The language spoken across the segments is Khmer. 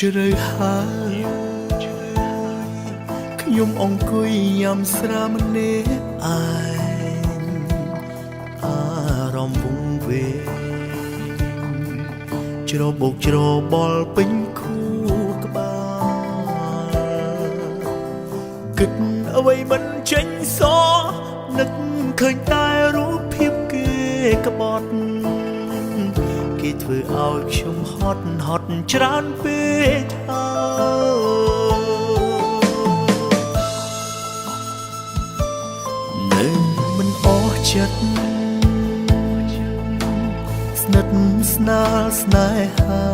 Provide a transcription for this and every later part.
ជ្រៅហើយខ្ញុំអង្គុយញ៉ាំស្រាម្នាក់ឯងអារម្មណ៍វង្វេងច្របូកច្របល់ពេញខួរក្បាលគិតអ្វីមិនចេញសនឹកឃើញតែរូបភាពគេក្បត់គេធ្វើឲ្យខ្ញុំហត់ច្រើនពេកហើយនៅមិនអស់ចិត្តស្និទ្ធស្នាលស្នេហា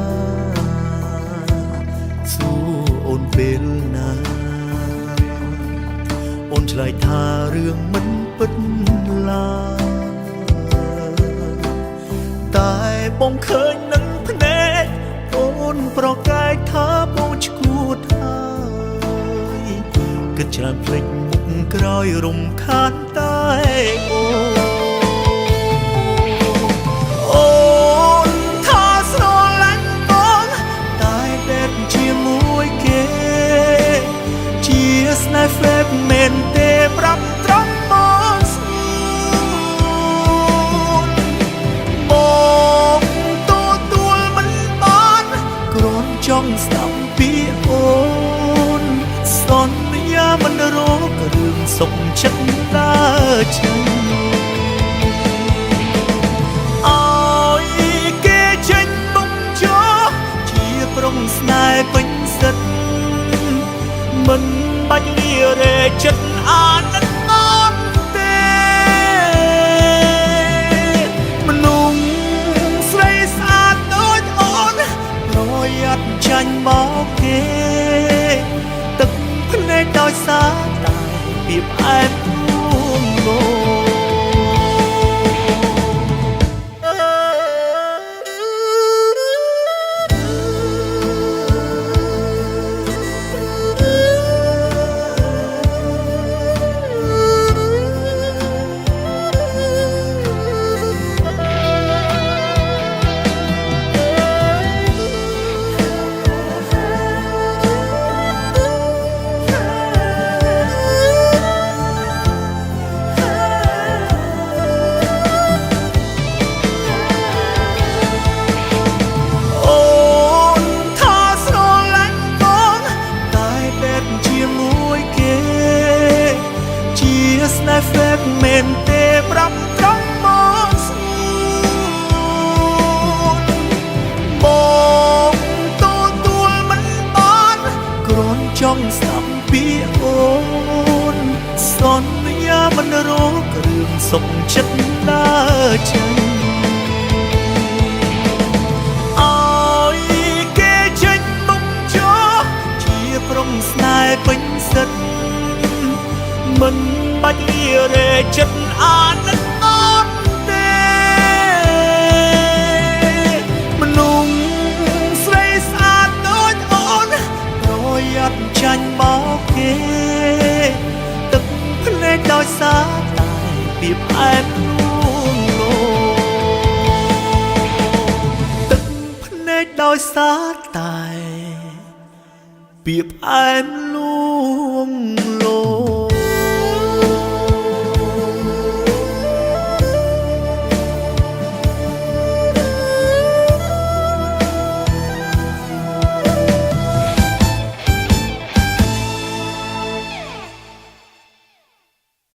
សួរអូនពេលណាអូនឆ្លើយថារឿងមិនពិតឡើយតែបងឃើញនឹងភ្នែកអូនប្រកែកថាបងឈួតហើយគិតច្រើនភ្លេចមុខក្រោយរំខានតែអូនថាស្រឡាញ់បងតែដេកជាមួយគេជាស្នេហ៍ហ្វេកមែនទេប្រាប់ត្រង់មកស្ងួនបងទទួលមិនបានគ្រាន់ចង់ស្ដាប់ពីអូនសន្យាមិនរករឿងសុខចិត្តដើរចេញឲ្យគេចេញមុខចោលជាប្រុងស្នេហ៍ពេញសិទ្ធមិនបាច់លារែចិត្តអាណិតអត់ទេមនុស្សស្រីស្អាតដូចអូនប្រយ័ត្នចាញ់មកគេទឹកភ្នែកដោយសារតែពីផ្អែមរួងងស្នេហ៍ហ្វេកមែនទេប្រាប់ត្រង់មកស្ងួនបងទទួលមិនបានគ្រាន់ចង់ស្ដាប់ពីអូនសន្យាមិនរករឿងសុខចិត្តដើរចេញឲ្យគេចេញមុខចោលជាប្រុងស្នេហ៍ពេញសិទ្ធមិនបាច់លារែចិត្តអាណិតអត់ទេមនុស្សស្រីស្អាតដូចអូនប្រយ័ត្នចាញ់មកគេទឹកភ្នែកដោយសារតែពីផ្អែមរួងងទឹកភ្នែកដោយសារតែពីផ្អែមរួង